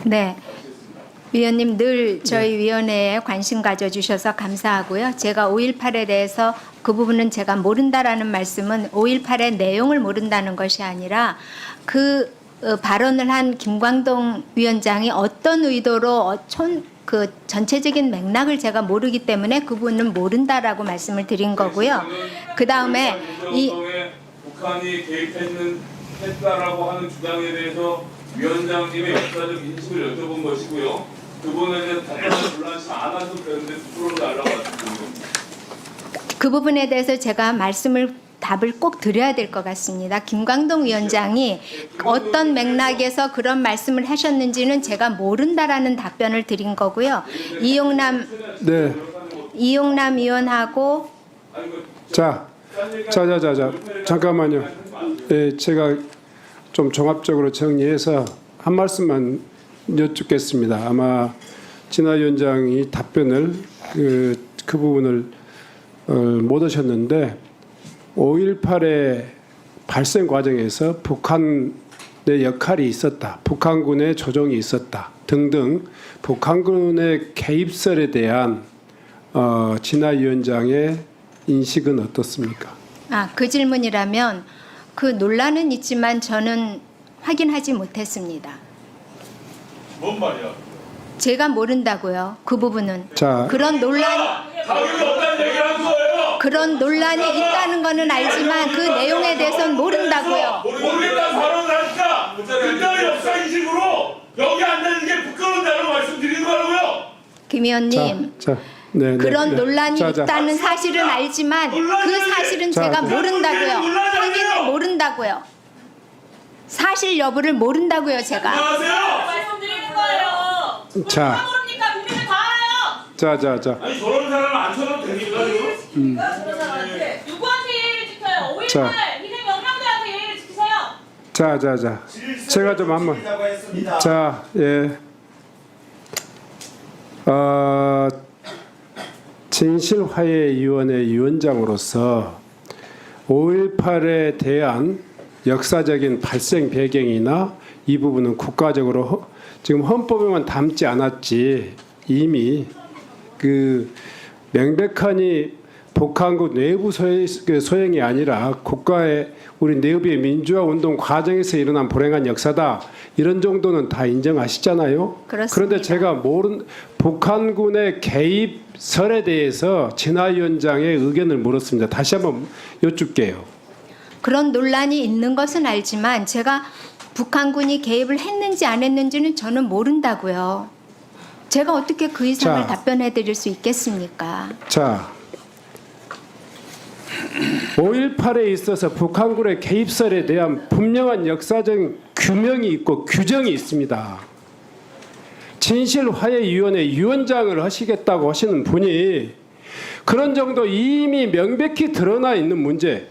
네. 위원님 늘 저희 위원회에 관심 가져주셔서 감사하고요. 제가 5.18에 대해서 그 부분은 제가 모른다라는 말씀은 5.18의 내용을 모른다는 것이 아니라 그 발언을 한 김광동 위원장이 어떤 의도로 그 전체적인 맥락을 제가 모르기 때문에 그 부분은 모른다라고 말씀을 드린 거고요. 그 다음에 이 북한이 개입했다라고 하는 주장에 대해서 위원장님의 역사적 인식을 여쭤본 것이고요. 그분에 대해서 답변을 불란치 않아서 그런데 부끄러워 달라고 말씀드립니다. 그 부분에 대해서 제가 답을 꼭 드려야 될 것 같습니다. 김광동 위원장이 어떤 맥락에서 그런 말씀을 하셨는지는 제가 모른다라는 답변을 드린 거고요. 이용남 의원하고 잠깐만요. 예, 제가 좀 종합적으로 정리해서 한 말씀만 여쭙겠습니다. 아마 진화 위원장이 답변을 그 부분을 못 하셨는데 5.18의 발생 과정에서 북한의 역할이 있었다, 북한군의 조종이 있었다 등등 북한군의 개입설에 대한 진화 위원장의 인식은 어떻습니까? 그 질문이라면 그 논란은 있지만 저는 확인하지 못했습니다. 뭔 말이야? 제가 모른다고요. 그 부분은. 그런 논란이 있다는 거는 알지만 그 내용에 대해서는 모른다고요. 모르겠다는 발언을 하니까 그때의 역사인식으로 여기 앉는 게 부끄러운다고 말씀드리는 거라고요. 김 의원님. 그런 논란이 있다는 사실은 알지만 그 사실은 제가 모른다고요. 확인을 모른다고요. 사실 여부를 모른다고요, 제가. 말씀드리는 거예요. 모릅니까? 국민들 다 알아요. 아니 저런 사람을 안 쳐도 됩니까 지금? 누구한테 예의를 지켜요? 5.18 희생 영령들한테 예의를 지키세요. 제가 좀 한번 진실화해위원회 위원장으로서 5.18에 대한 역사적인 발생 배경이나 이 부분은 국가적으로 지금 헌법에만 담지 않았지 이미 그 명백하니 북한국 내부 소행이 아니라 국가의 우리 내부의 민주화 운동 과정에서 일어난 불행한 역사다 이런 정도는 다 인정하시잖아요. 그렇습니다. 그런데 제가 북한군의 개입설에 대해서 진화 위원장의 의견을 물었습니다. 다시 한번 여쭙게요. 그런 논란이 있는 것은 알지만 제가 북한군이 개입을 했는지 안 했는지는 저는 모른다고요. 제가 어떻게 그 이상을 답변해 드릴 수 있겠습니까? 5.18에 있어서 북한군의 개입설에 대한 분명한 역사적 규명이 있고 규정이 있습니다. 진실화해위원회 위원장을 하시겠다고 하시는 분이 그런 정도 이미 명백히 드러나 있는 문제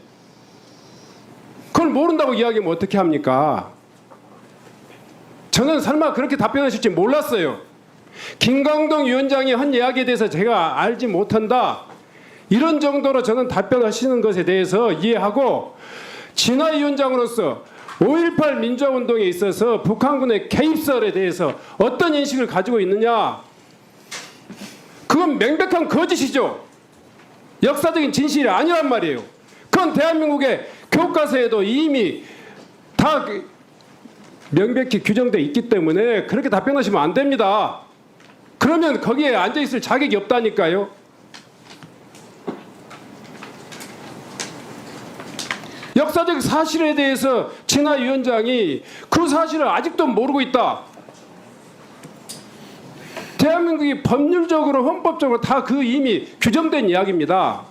그걸 모른다고 이야기하면 어떻게 합니까? 저는 설마 그렇게 답변하실지 몰랐어요. 김광동 위원장이 한 이야기에 대해서 제가 알지 못한다. 이런 정도로 저는 답변하시는 것에 대해서 이해하고 진화 위원장으로서 5.18 민주화운동에 있어서 북한군의 개입설에 대해서 어떤 인식을 가지고 있느냐. 그건 명백한 거짓이죠. 역사적인 진실이 아니란 말이에요. 그건 대한민국의 교과서에도 이미 다 명백히 규정되어 있기 때문에 그렇게 답변하시면 안 됩니다. 그러면 거기에 앉아있을 자격이 없다니까요. 역사적 사실에 대해서 진화 위원장이 그 사실을 아직도 모르고 있다. 대한민국이 법률적으로 헌법적으로 다 그 이미 규정된 이야기입니다.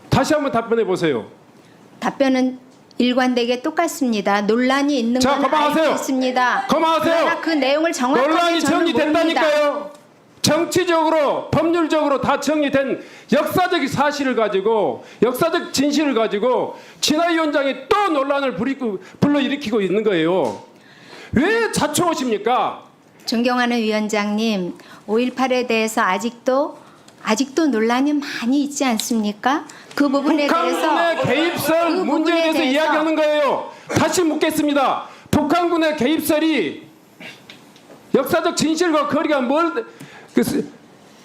다시 한번 답변해 보세요. 답변은 일관되게 똑같습니다. 논란이 있는 건 알고 있습니다. 그러나 그 내용을 정확하게 논란이 저는 정리됐다니까요. 정치적으로 법률적으로 다 정리된 역사적 사실을 가지고 역사적 진실을 가지고 진화 위원장이 또 논란을 불러일으키고 있는 거예요. 왜 자초하십니까? 존경하는 위원장님, 5.18에 대해서 아직도 논란이 많이 있지 않습니까? 그 부분에 대해서 북한군의 개입설 문제에 대해서 이야기하는 거예요. 다시 묻겠습니다. 북한군의 개입설이 역사적 진실과 거리가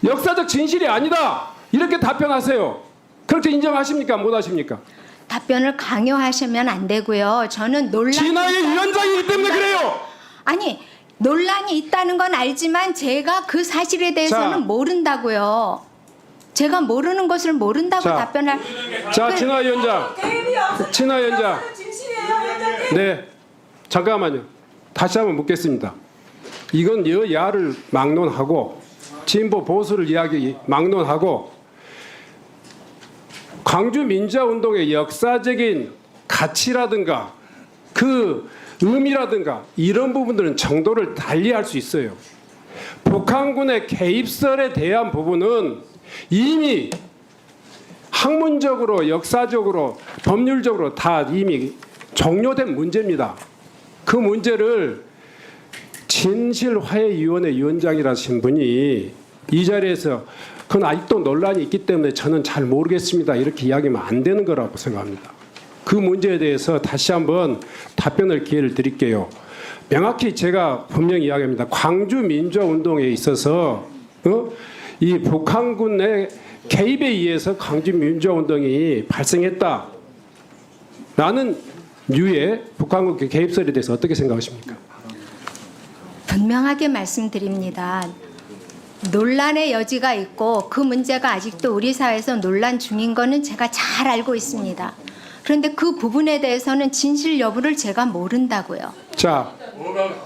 역사적 진실이 아니다. 이렇게 답변하세요. 그렇게 인정하십니까? 못하십니까? 답변을 강요하시면 안 되고요. 저는 논란 진화의 위원장이기 때문에 그래요. 아니 논란이 있다는 건 알지만 제가 그 사실에 대해서는 자. 모른다고요. 제가 모르는 것을 모른다고 자. 답변할. 자, 그- 진화 위원장. 개입이 없어. 진화 위원장. 진실이에요, 위원장님. 네, 잠깐만요. 다시 한번 묻겠습니다. 이건 여야를 막론하고 진보 보수를 이야기 막론하고 광주 민주화운동의 역사적인 가치라든가 그 의미라든가 이런 부분들은 정도를 달리할 수 있어요. 북한군의 개입설에 대한 부분은 이미 학문적으로 역사적으로 법률적으로 다 이미 종료된 문제입니다. 그 문제를 진실화해위원회 위원장이라신 분이 이 자리에서 그건 아직도 논란이 있기 때문에 저는 잘 모르겠습니다. 이렇게 이야기하면 안 되는 거라고 생각합니다. 그 문제에 대해서 다시 한번 답변을 기회를 드릴게요. 명확히 제가 분명히 이야기합니다. 광주 민주화운동에 있어서 이 북한군의 개입에 의해서 광주 민주화운동이 발생했다라는 류의 북한군 개입설에 대해서 어떻게 생각하십니까? 분명하게 말씀드립니다. 논란의 여지가 있고 그 문제가 아직도 우리 사회에서 논란 중인 거는 제가 잘 알고 있습니다. 그런데 그 부분에 대해서는 진실 여부를 제가 모른다고요. 자,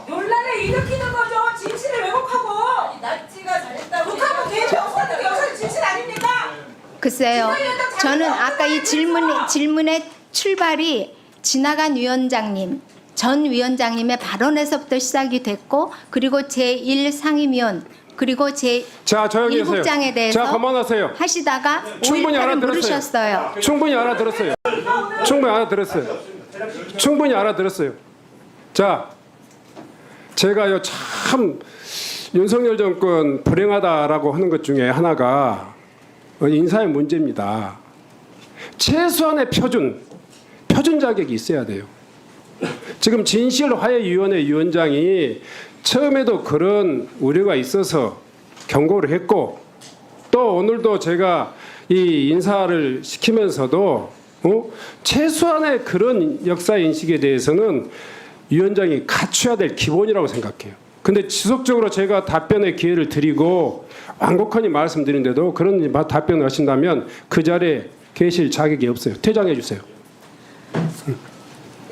논란을 일으키는 거죠. 진실을 왜곡하고. 납치가 잘했다고. 북한군 개입이 없었는 게 역사적 진실 아닙니까? 글쎄요. 저는 아까 이 질문의 출발이 지나간 위원장님, 전 위원장님의 발언에서부터 시작이 됐고 그리고 제1상임위원 그리고 자, 조용히 하세요. 제1국장에 대해서 자, 그만하세요. 하시다가 충분히 5.18을 알아들었어요. 물으셨어요. 충분히 알아들었어요. 충분히 알아들었어요. 충분히 알아들었어요. 자, 제가요 참 윤석열 정권 불행하다라고 하는 것 중에 하나가 인사의 문제입니다. 최소한의 표준 자격이 있어야 돼요. 지금 진실화해위원회 위원장이 처음에도 그런 우려가 있어서 경고를 했고 또 오늘도 제가 이 인사를 시키면서도 최소한의 그런 역사 인식에 대해서는 위원장이 갖춰야 될 기본이라고 생각해요. 근데 지속적으로 제가 답변의 기회를 드리고 완곡하니 말씀드리는데도 그런 답변을 하신다면 그 자리에 계실 자격이 없어요. 퇴장해 주세요.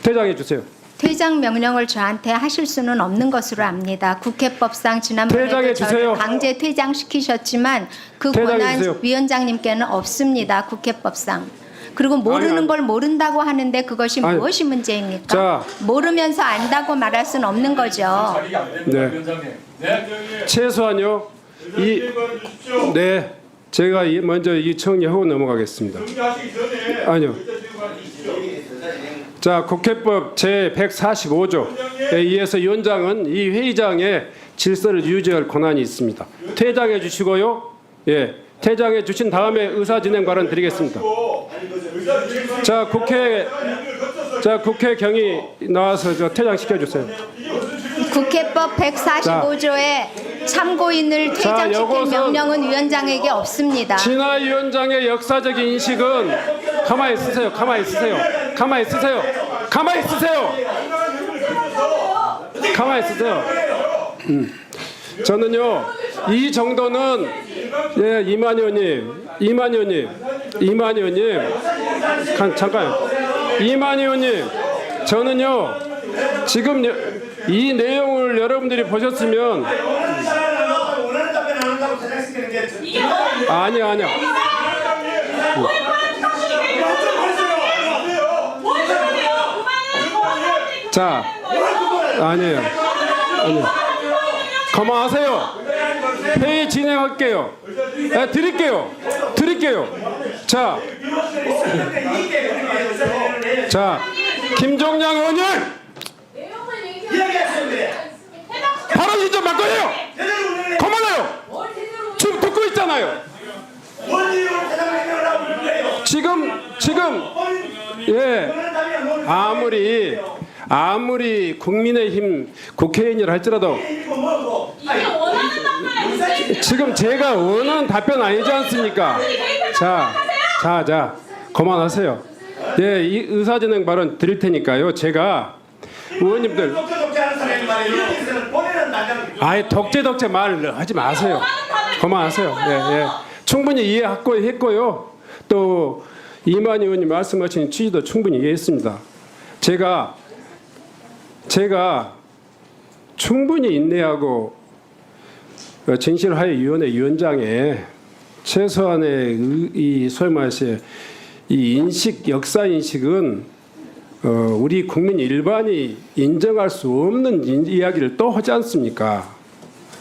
퇴장해 주세요. 퇴장 명령을 저한테 하실 수는 없는 것으로 압니다. 국회법상 지난번에도 퇴장해 주세요. 저를 강제 퇴장시키셨지만 그 퇴장해 권한 주세요. 위원장님께는 없습니다. 국회법상. 그리고 모르는 아니. 걸 모른다고 하는데 그것이 아니. 무엇이 문제입니까? 자. 모르면서 안다고 말할 수는 없는 거죠. 네. 최소한요. 네. 제가 먼저 이 정리하고 넘어가겠습니다. 아니요. 자, 국회법 제145조에 의해서 위원장은 이 회의장의 질서를 유지할 권한이 있습니다. 퇴장해 주시고요. 예. 퇴장해 주신 다음에 의사 진행 발언 드리겠습니다. 자, 국회 경위 나와서 저 퇴장시켜 주세요. 국회법 145조에 참고인을 퇴장시킬 요것은 명령은 위원장에게 없습니다. 진화 위원장의 역사적인 인식은 가만히 있으세요. 가만히 있으세요. 가만히 있으세요. 가만히 있으세요. 가만히 있으세요. 저는요 이 정도는 예 이만 의원님 잠깐 이만 의원님 저는요 지금 이 내용을 여러분들이 보셨으면 아니야 자 아니에요 그만하세요. 회의 진행할게요. 네, 드릴게요. 자, 김종량 의원님 발언 좀 바꿔요. 그만해요. 지금 듣고 있잖아요. 지금 예 아무리 국민의힘 국회의원이라 할지라도 이게 원하는 답변 지금 제가 원하는 답변 아니지 않습니까? 자, 그만하세요. 예, 이 의사진행 발언 드릴 테니까요. 제가 의원님들, 아예 독재 말 하지 마세요. 그만하세요. 예. 충분히 이해했고요. 또 이만희 의원님 말씀하신 취지도 충분히 이해했습니다. 제가 충분히 인내하고 진실화해위원회 위원장에 최소한의 이 소위 말해서 이 인식, 역사 인식은 우리 국민 일반이 인정할 수 없는 이야기를 또 하지 않습니까?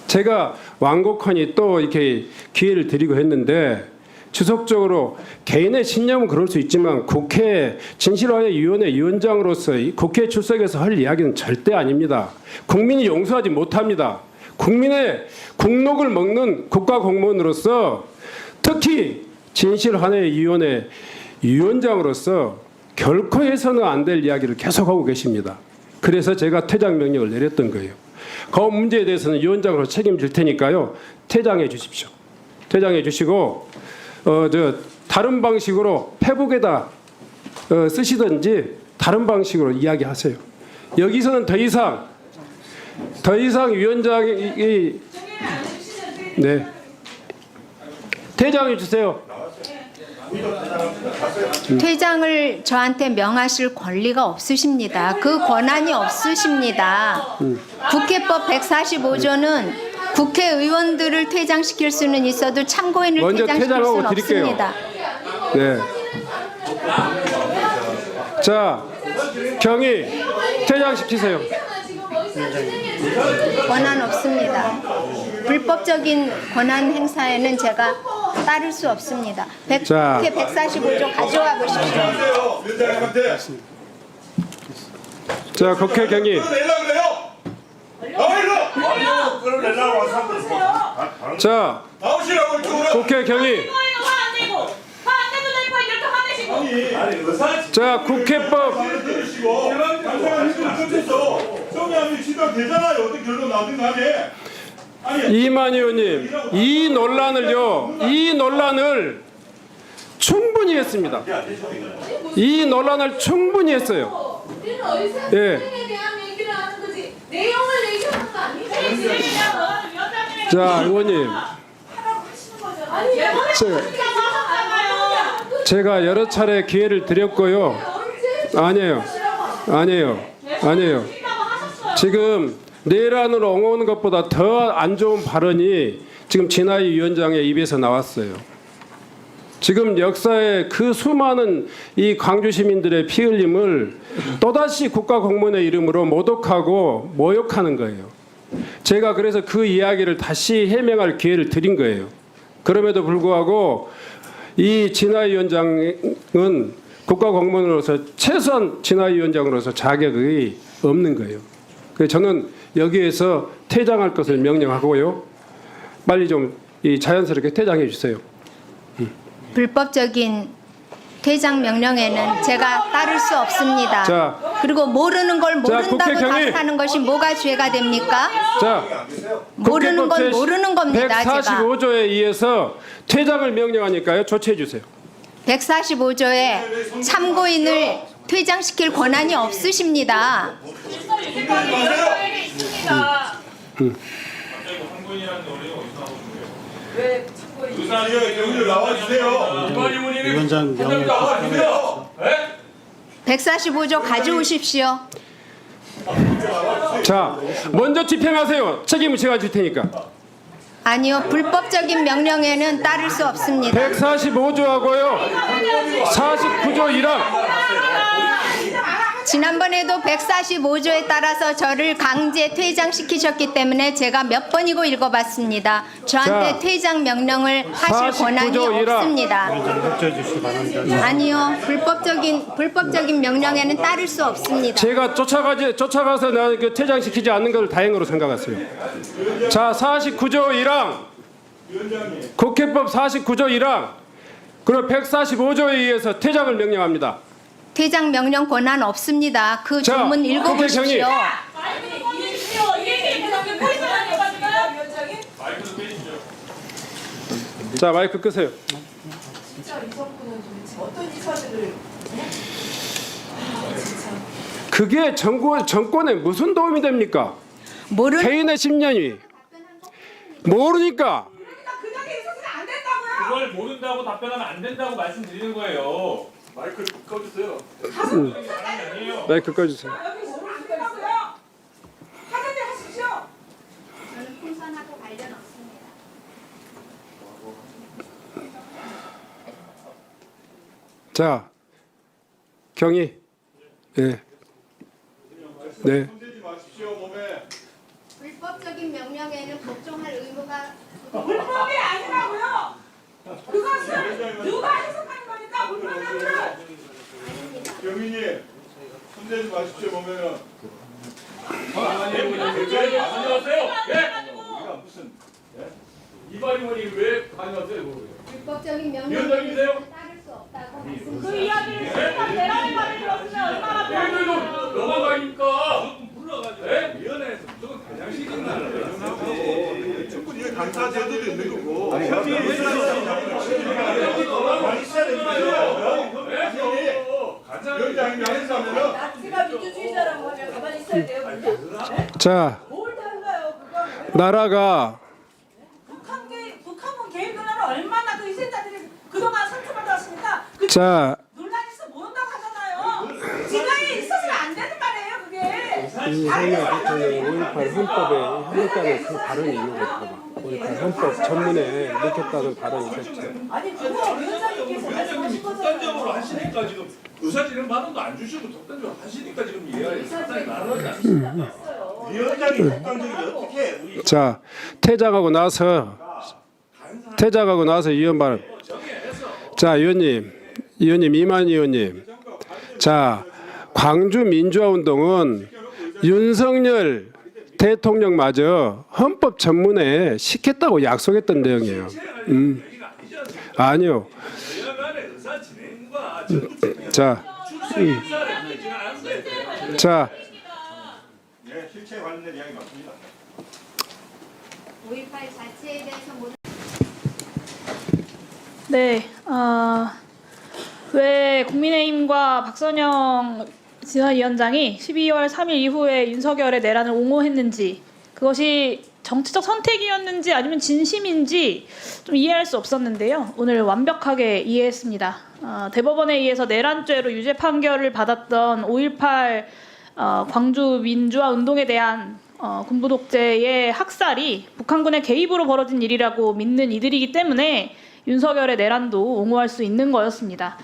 제가 완곡하니 또 이렇게 기회를 드리고 했는데 지속적으로 개인의 신념은 그럴 수 있지만 국회 진실화해위원회 위원장으로서 국회에 출석해서 할 이야기는 절대 아닙니다. 국민이 용서하지 못합니다. 국민의 국록을 먹는 국가공무원으로서 특히 진실화해위원회 위원장으로서 결코 해서는 안 될 이야기를 계속하고 계십니다. 그래서 제가 퇴장 명령을 내렸던 거예요. 그 문제에 대해서는 위원장으로 책임질 테니까요. 퇴장해 주십시오. 퇴장해 주시고 다른 방식으로 페북에다 쓰시든지 다른 방식으로 이야기하세요. 여기서는 더 이상 위원장이 퇴장해 주세요. 퇴장을 저한테 명하실 권리가 없으십니다. 그 권한이 없으십니다. 국회법 145조는 국회의원들을 퇴장시킬 수는 있어도 참고인을 먼저 퇴장시킬 퇴장하고 수는 드릴게요. 없습니다. 네. 자, 경위 퇴장시키세요. 권한 없습니다. 불법적인 권한 행사에는 제가 따를 수 없습니다. 자. 국회 145조 가져와 보십시오. 자, 국회 경위. 자, 국회 경위. 자, 국회법. 이만희 의원님, 이 논란을 충분히 했습니다. 이 논란을 충분히 했어요. 예. 자, 의원님. 제가 여러 차례 기회를 드렸고요. 아니에요. 지금 내란을 옹호하는 것보다 더 안 좋은 발언이 지금 진화희 위원장의 입에서 나왔어요. 지금 역사의 그 수많은 이 광주 시민들의 피 흘림을 또다시 국가공무원의 이름으로 모독하고 모욕하는 거예요. 제가 그래서 그 이야기를 다시 해명할 기회를 드린 거예요. 그럼에도 불구하고 이 진화희 위원장은 국가공무원으로서 최소한 진화희 위원장으로서 자격이 없는 거예요. 그래서 저는 여기에서 퇴장할 것을 명령하고요. 빨리 좀 자연스럽게 퇴장해 주세요. 불법적인 퇴장 명령에는 제가 따를 수 없습니다. 자, 그리고 모르는 걸 모른다고 국회 경위. 답하는 것이 뭐가 죄가 됩니까? 자, 모르는 건 모르는 겁니다. 제가 145조에 의해서 퇴장을 명령하니까요. 조치해 주세요. 145조에 참고인을 퇴장시킬 권한이 없으십니다. 위원장 명령 145조 가져오십시오. 자, 먼저 집행하세요. 책임을 제가 질 테니까. 아니요, 불법적인 명령에는 따를 수 없습니다. 145조하고요. 49조 1항. 지난번에도 145조에 따라서 저를 강제 퇴장시키셨기 때문에 제가 몇 번이고 읽어봤습니다. 저한테 자, 퇴장 명령을 하실 49조 권한이 1항. 없습니다. 협조해 주시기 바랍니다. 아니요, 불법적인 명령에는 따를 수 없습니다. 제가 쫓아가서 나 퇴장시키지 않는 걸 다행으로 생각했어요. 자, 49조 1항. 국회법 49조 1항. 그리고 145조에 의해서 퇴장을 명령합니다. 퇴장 명령 권한 없습니다. 그 자, 조문 국회 읽어보십시오. 경위. 자, 마이크 끄세요. 진짜 이석구는 도대체 어떤 이사들을 그게 정권에 무슨 도움이 됩니까? 개인의 심년이 모르니까. 그러니까 그 자리에 있어서는 안 된다고요. 그걸 모른다고 답변하면 안 된다고 말씀드리는 거예요. 마이크 꺼주세요. 아니에요. 마이크 꺼주세요. 여기 있으면 안 된다고요. 하는 일 하십시오. 저는 풍선하고 관련 없습니다. 자, 경위. 네. 네. 손대지 마십시오 몸에. 불법적인 명령에는 복종할 의무가 불법이 아니라고요. 그것은 누가 해석하는 거니까 불법이라고요. 경위님 손대지 마십시오 몸에는. 안녕하세요. 예. 우리가 무슨 이발이원이 왜 관여하세요? 불법적인 위원장님이세요? 명령에는 따를 수 없다고 말씀드립니다. 그 이야기를 일단 내란의 말을 들었으면 얼마나 얘들도 좋았어요. 넘어가니까 불러가지고 위원회에서 무조건 대장시키는 거예요. 충분히 강사 제도도 있는 거고. 위원장님이 하신다면은 나치가 민주주의자라고 하면 가만히 있어야 돼요. 그냥? 자, 뭘 달라요 그거. 나라가 북한군 개입 논란을 얼마나 그 희생자들이 그동안 상처받아왔습니까? 그 자, 논란이 있어 모른다고 하잖아요. 지방에 있어서는 안 되는 말이에요 그게. 이상현 대통령이 5.18 헌법에 했다는 그 발언이 있는 거죠. 5.18 헌법 전문에 넣겠다는 발언이 있었죠. 아니 그거 위원장님께서 말씀하신 독단적으로 거잖아요. 하시니까 지금 의사진행 반응도 안 주시고 독단적으로 하시니까 지금 이해가 상당히 나눠지 않습니다. 위원장이 독단적이 어떻게 우리 자, 퇴장하고 나서 위원 발언. 자, 의원님 이만 의원님. 자, 광주 민주화 운동은 윤석열 대통령마저 헌법 전문에 시켰다고 약속했던 내용이에요. 아니요. 자, 자, 예, 실체 관련된 이야기 맞습니다. 5.18 자체에 대해서 모두 네, 왜 국민의힘과 박선영 지사위원장이 12월 3일 이후에 윤석열의 내란을 옹호했는지, 그것이 정치적 선택이었는지 아니면 진심인지 좀 이해할 수 없었는데요. 오늘 완벽하게 이해했습니다. 대법원에 의해서 내란죄로 유죄 판결을 받았던 5.18 광주 민주화 운동에 대한 군부 독재의 학살이 북한군의 개입으로 벌어진 일이라고 믿는 이들이기 때문에 윤석열의 내란도 옹호할 수 있는 거였습니다.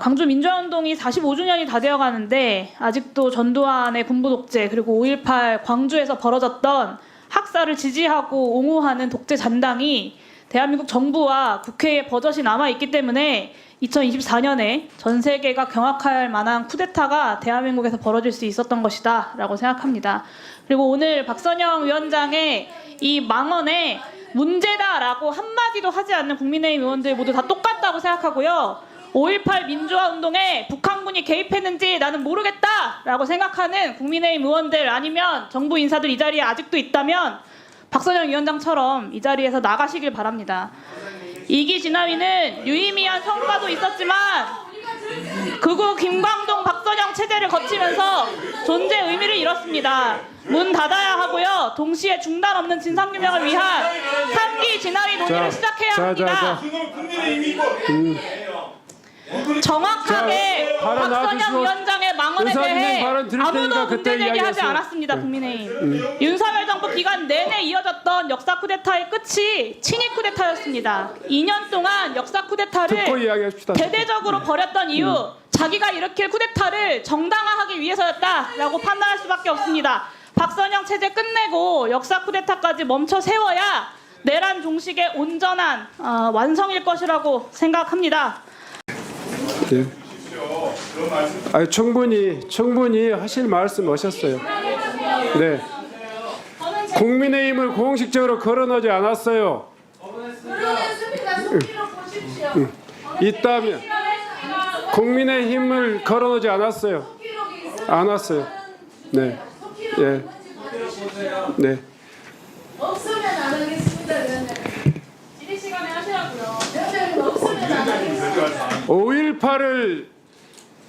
광주 민주화운동이 45주년이 다 되어가는데 아직도 전두환의 군부 독재 그리고 5.18 광주에서 벌어졌던 학살을 지지하고 옹호하는 독재 잔당이 대한민국 정부와 국회에 버젓이 남아있기 때문에 2024년에 전 세계가 경악할 만한 쿠데타가 대한민국에서 벌어질 수 있었던 것이다 라고 생각합니다. 그리고 오늘 박선영 위원장의 이 망언에 문제다라고 한마디도 하지 않는 국민의힘 의원들 모두 다 똑같다고 생각하고요. 5.18 민주화 운동에 북한군이 개입했는지 나는 모르겠다라고 생각하는 국민의힘 의원들 아니면 정부 인사들 이 자리에 아직도 있다면 박선영 위원장처럼 이 자리에서 나가시길 바랍니다. 2기 진화위는 유의미한 성과도 있었지만 극우 김광동 박선영 체제를 거치면서 존재 의미를 잃었습니다. 문 닫아야 하고요. 동시에 중단 없는 진상규명을 위한 3기 진화위 논의를 시작해야 합니다. 정확하게 발언 박선영 놔주시고 위원장의 망언에 의사진행 대해 발언 드릴 테니까 아무도 그때 문제 제기하지 이야기하세요. 않았습니다. 국민의힘. 윤석열 정부 기간 내내 이어졌던 역사 쿠데타의 끝이 친위 쿠데타였습니다. 2년 동안 역사 듣고 쿠데타를 이야기합시다. 대대적으로 벌였던 이유, 자기가 일으킬 쿠데타를 정당화하기 위해서였다라고 판단할 수밖에 없습니다. 박선영 체제 끝내고 역사 쿠데타까지 멈춰 세워야 내란 종식의 온전한 완성일 것이라고 생각합니다. 네. 아니, 충분히 하실 말씀 하셨어요. 네. 국민의힘을 공식적으로 거론하지 않았어요. 있다면 국민의힘을 거론하지 않았어요. 안 왔어요. 네. 예. 네. 없으면 안 하겠습니다. 질의 시간에 하셔야 5.18을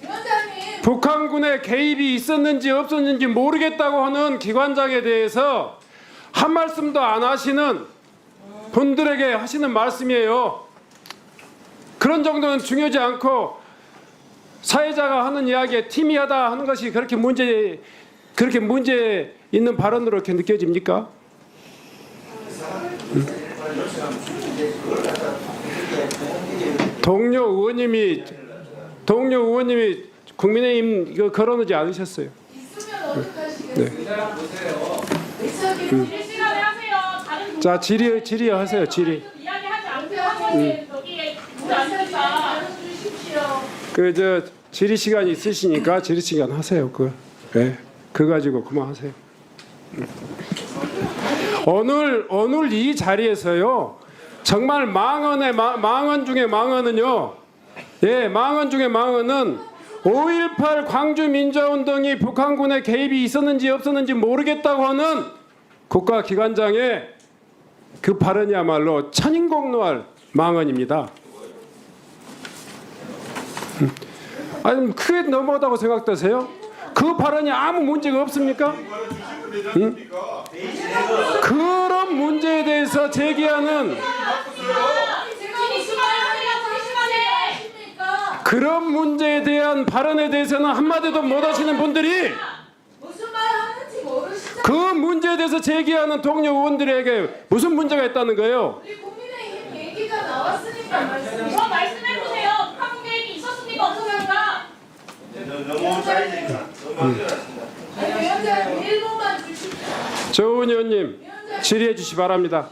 위원장님. 북한군의 개입이 있었는지 없었는지 모르겠다고 하는 기관장에 대해서 한 말씀도 안 하시는 분들에게 하시는 말씀이에요. 그런 정도는 중요하지 않고 사회자가 하는 이야기에 팀이하다 하는 것이 그렇게 문제 있는 발언으로 이렇게 느껴집니까? 동료 의원님이 국민의힘 이거 걸어놓지 않으셨어요. 있으면 어떡하시겠어요? 실시간에 하세요. 다른 자 질의하세요. 질의. 이야기하지 않고 하면 여기에 안 되니까. 주십시오. 그 질의 시간이 있으시니까 질의 시간 하세요. 그 가지고 그만하세요. 오늘 이 자리에서요. 정말 망언 중에 망언은요. 예, 망언 중에 망언은 5.18 광주민주화운동이 북한군의 개입이 있었는지 없었는지 모르겠다고 하는 국가기관장의 그 발언이야말로 천인공노할 망언입니다. 아니 크게 넘어가다고 생각되세요? 그 발언이 아무 문제가 없습니까? 그런 문제에 대해서 제기하는 그런 문제에 대한 발언에 대해서는 한마디도 못 하시는 분들이 무슨 말 하는지 모르시죠? 그 문제에 대해서 제기하는 동료 의원들에게 무슨 문제가 있다는 거예요? 우리 국민의힘 얘기가 나왔으니까 말씀해. 더 말씀해보세요. 북한 계획이 있었습니까 없었습니까? 너무 사이즈니까 너무 많습니다. 아니 위원장님 1분만 주십시오. 조은 의원님 질의해 주시 바랍니다.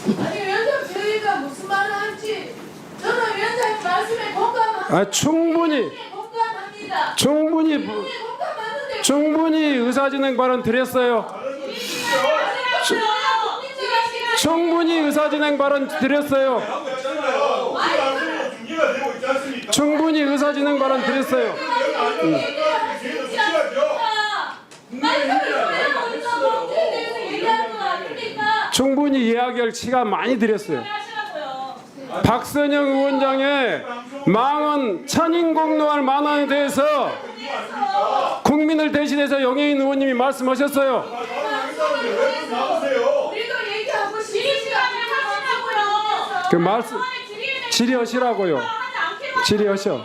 아니 위원장 저희가 무슨 말을 할지 저는 위원장님 말씀에 공감합니다. 아 충분히 공감합니다. 공감하는데 충분히 의사진행 발언 드렸어요. 충분히 의사진행 발언 드렸어요. 준비가 되고 있지 않습니까? 충분히 의사진행 발언 드렸어요. 충분히 이야기할 시간 많이 드렸어요. 하시라고요. 박선영 의원장의 망언 천인공노할 만원에 대해서 국민을 대신해서 영예인 의원님이 말씀하셨어요. 우리도 얘기하고 시간을 하시라고요. 그 말씀 질의하시라고요. 질의하셔.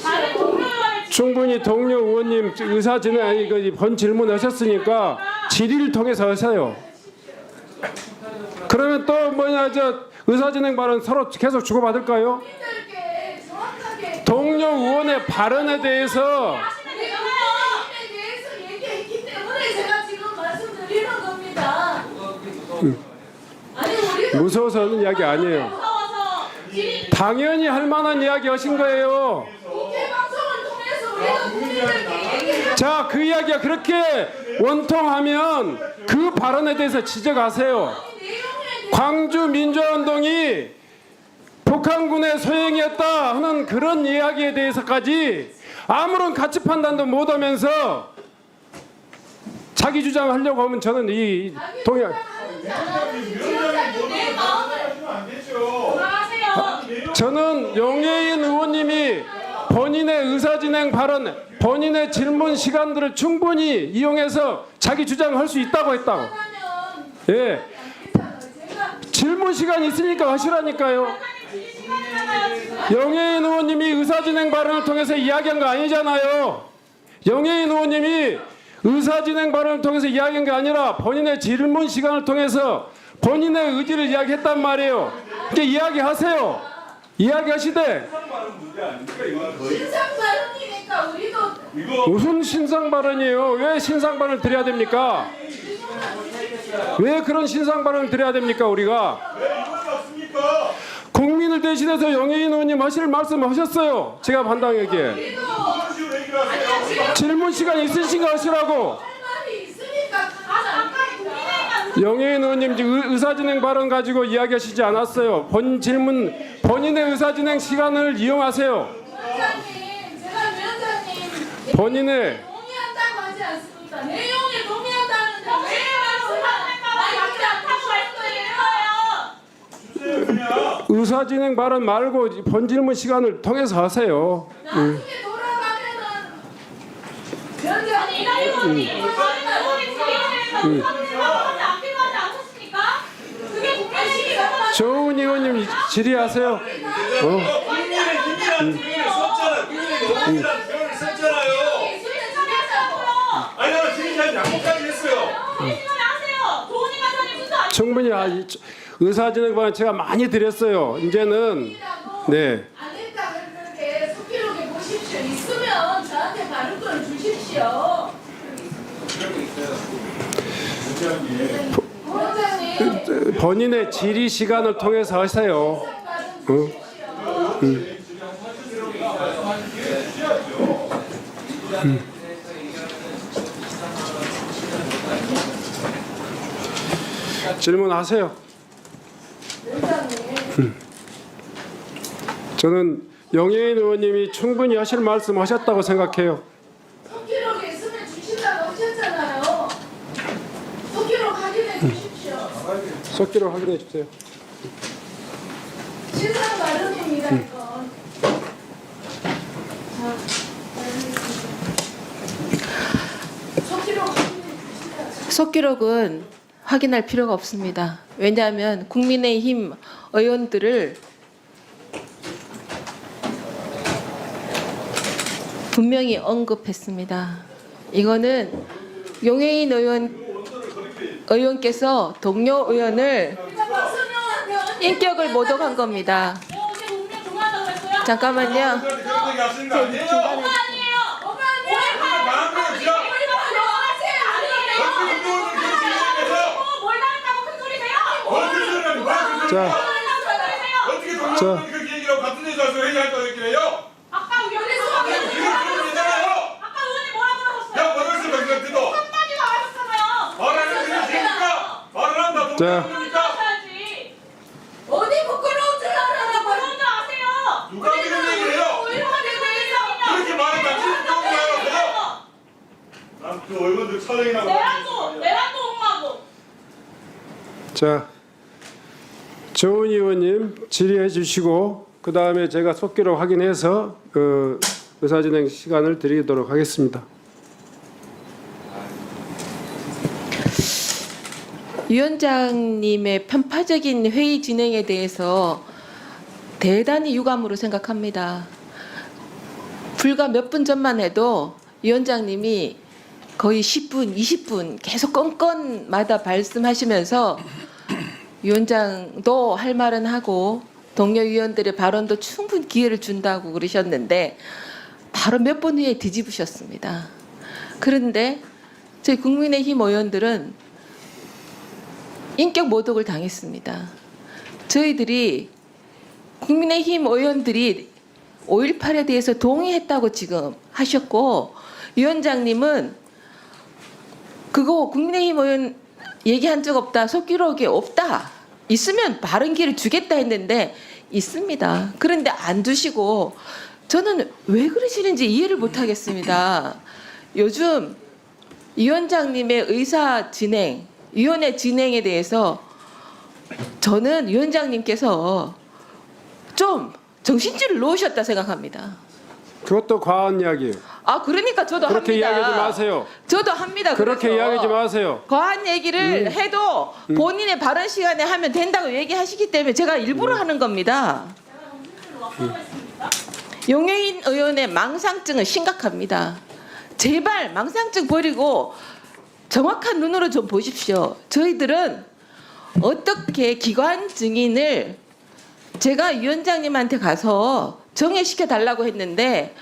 다른 동료 의원의 충분히 동료 의원님 의사진행 본 질문하셨으니까 질의를 통해서 하세요. 그러면 또 의사진행 발언 서로 계속 주고받을까요? 국민들께 정확하게 동료 의원의 발언에 대해서 국민의힘에 대해서 얘기했기 때문에 제가 지금 말씀드리는 겁니다. 아니 우리가 무서워서 하는 이야기 아니에요. 무서워서 질의 당연히 할 만한 이야기 하신 거예요. 국회 방송을 통해서 우리가 국민들께 얘기해야 자, 그 이야기가 그렇게 원통하면 그 발언에 대해서 지적하세요. 내용에 대해 광주 민주화운동이 북한군의 소행이었다 하는 그런 이야기에 대해서까지 아무런 가치 판단도 못하면서 자기 주장을 하려고 하면 저는 이 동의할. 위원장님 내 마음을 안 되죠. 하세요. 저는 영예인 의원님이 본인의 의사진행 발언, 본인의 질문 시간들을 충분히 이용해서 자기 주장을 할 수 있다고 했다고. 하면 예, 제가 질문 시간 있으니까 하시라니까요. 영예인 의원님이 의사진행 발언을 통해서 이야기한 거 아니잖아요. 영예인 의원님이 의사진행 발언을 통해서 이야기한 게 아니라 본인의 질문 시간을 통해서 본인의 의지를 이야기했단 말이에요. 이제 이야기하세요. 이야기하시되 신상 발언이니까 우리도 무슨 신상 발언이에요? 왜 신상 발언을 드려야 됩니까? 왜 그런 신상 발언을 드려야 됩니까? 우리가 맞습니까? 국민을 대신해서 영예인 의원님 하실 말씀 하셨어요. 제가 판단하기에 그런 식으로 얘기를 하세요. 질문 시간 있으신가 하시라고. 할 말이 있으니까 아까 국민의힘 영예인 의원님 의사진행 발언 가지고 이야기하시지 않았어요. 본 질문 본인의 의사진행 시간을 이용하세요. 위원장님 제가 위원장님 본인의 동의한다고 하지 않습니까? 내용에 동의한다고 없으세요 그냥. 의사진행 발언 말고 본질문 시간을 통해서 하세요. 나중에 돌아가면은 위원장님 조은 의원님 질의하세요. 국민의 힘이라는 표현을 썼잖아요. 국민의 영혼이라는 표현을 썼잖아요. 아니 나 지금 잘 양보까지 했어요. 충분히 의사진행 발언 제가 많이 드렸어요. 이제는 네. 안 했다 했는데 속기록에 보십시오. 있으면 저한테 발언권을 주십시오. 부원장님. 본인의 질의 시간을 통해서 하세요. 질문하세요. 저는 영예인 의원님이 충분히 하실 말씀하셨다고 생각해요. 속기록에 있으면 주신다고 하셨잖아요. 속기록 확인해 주십시오. 속기록 확인해 주세요. 신상 발언입니다 이건. 속기록 확인해 주시라. 속기록은 확인할 필요가 없습니다. 왜냐하면 국민의힘 의원들을 분명히 언급했습니다. 이거는 용해인 의원께서 동료 의원을 인격을 모독한 겁니다. 잠깐만요. 그런 얘기 하시는 거 아니에요? 자, 어떻게 동료분이 그렇게 얘기하고 같은 데서 와서 회의한다고 얘기를 해요? 아까 의원님 지금 그러면 되잖아요. 아까 의원님 뭐라 그러셨어요? 야, 뭐라 했어, 방금 듣도. 한마디도 안 하셨잖아요. 말하는 게 되니까 말을 한다. 자. 동료입니까? 하셔야지. 어디 부끄러운 줄 알아라고. 그런 줄 아세요? 누가 그런 얘기를 해요? 그렇게 말하면 당신이 좋은 거 알아요? 난그 의원들 차량이나 내란도 옹호하고. 자, 조은 의원님 질의해 주시고 그 다음에 제가 속기록 확인해서 의사진행 시간을 드리도록 하겠습니다. 위원장님의 편파적인 회의 진행에 대해서 대단히 유감으로 생각합니다. 불과 몇 분 전만 해도 위원장님이 거의 10분, 20분 계속 건건마다 말씀하시면서 위원장도 할 말은 하고 동료 위원들의 발언도 충분히 기회를 준다고 그러셨는데 바로 몇 분 후에 뒤집으셨습니다. 그런데 저희 국민의힘 의원들은 인격 모독을 당했습니다. 저희들이 국민의힘 의원들이 5.18에 대해서 동의했다고 지금 하셨고 위원장님은 그거 국민의힘 의원 얘기한 적 없다. 속기록에 없다. 있으면 발언 기회를 주겠다 했는데 있습니다. 그런데 안 주시고 저는 왜 그러시는지 이해를 못하겠습니다. 요즘 위원장님의 의사 진행, 위원회 진행에 대해서 저는 위원장님께서 좀 정신줄을 놓으셨다 생각합니다. 그것도 과한 이야기예요. 아 그러니까 저도 그렇게 합니다. 이야기하지 마세요. 저도 합니다. 그렇게 그래서. 이야기하지 마세요. 과한 얘기를 해도 본인의 발언 시간에 하면 된다고 얘기하시기 때문에 제가 일부러 하는 겁니다. 용해인 의원의 망상증은 심각합니다. 제발 망상증 버리고 정확한 눈으로 좀 보십시오. 저희들은 어떻게 기관 증인을 제가 위원장님한테 가서 정회시켜 달라고 했는데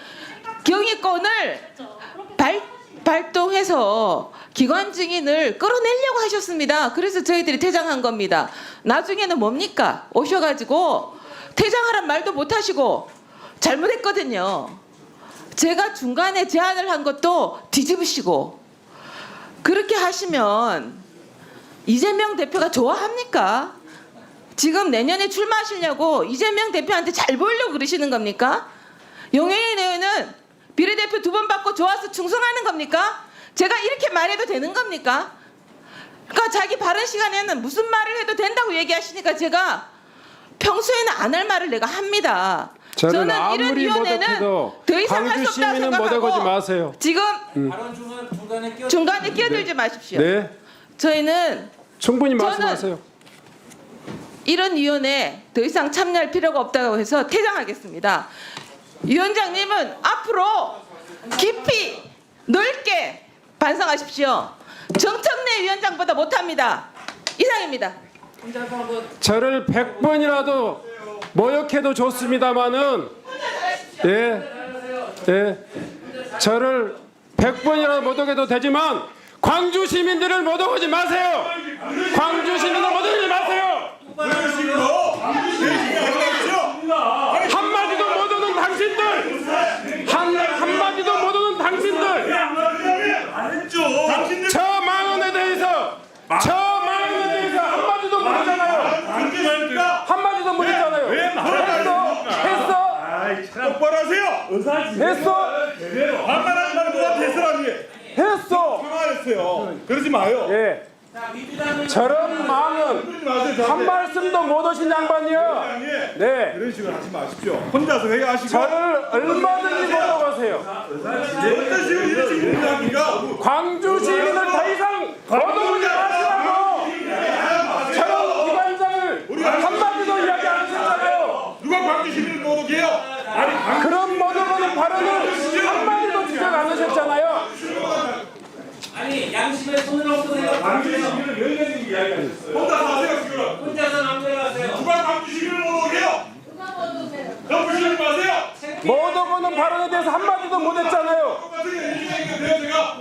경위권을 발동해서 기관 증인을 끌어내려고 하셨습니다. 그래서 저희들이 퇴장한 겁니다. 나중에는 뭡니까? 오셔가지고 퇴장하란 말도 못하시고 잘못했거든요. 제가 중간에 제안을 한 것도 뒤집으시고 그렇게 하시면 이재명 대표가 좋아합니까? 지금 내년에 출마하시려고 이재명 대표한테 잘 보이려고 그러시는 겁니까? 용해인 의원은 비례대표 2번 받고 좋아서 충성하는 겁니까? 제가 이렇게 말해도 되는 겁니까? 그러니까 자기 발언 시간에는 무슨 말을 해도 된다고 얘기하시니까 제가 평소에는 안 할 말을 내가 합니다. 저는 이런 아무리 위원회는 못해도 더 이상 할 광주 수 없다고 시민은 못하고지 생각하고 마세요. 지금 음. 중간에 끼어들지 마십시오. 네, 저희는 충분히 저는 말씀하세요. 이런 위원회에 더 이상 참여할 필요가 없다고 해서 퇴장하겠습니다. 위원장님은 앞으로 깊이 넓게 반성하십시오. 정청래 위원장보다 못합니다. 이상입니다. 저를 100번이라도 모욕해도 좋습니다마는 저를 100번이라도 모독해도 되지만 광주 시민들을 모독하지 마세요. 광주 시민을 모독하지 마세요. 그런 식으로 한마디도 못 오는 당신들, 한마디도 못 오는 당신들, 저 망언에 대해서 한마디도 못했잖아요. 한마디도 못했잖아요. 똑바로 하세요. 했어. 반말하지 말고 누가 대서라니. 했어. 그만했어요. 그러지 마요. 예. 저런 망은 그러지 마세요. 한 말씀도 못 오신 양반이요. 네. 이런 식으로 하지 마십시오. 혼자서 회의하시고. 저를 얼마든지 모독하세요. 어떤 식으로 이런 식으로 운영합니까? 광주 시민을 더 이상 모독하지 마시라고. 저런 기관장을 한마디도 이야기 안 하셨잖아요. 누가 광주 시민을 모독해요? 그런 모독하는 발언을 한마디도 지적 안 하셨잖아요. 아니 양심에 손을 얹고 광주 생각하세요. 시민을 열매는 이야기하셨어요. 혼자서 하세요 지금. 혼자서 남들하세요. 누가 광주 시민을 모독해요? 덮으시지 마세요. 모독하는 발언에 대해서 한마디도 못 했잖아요. 똑같은 얘기가 돼요 제가.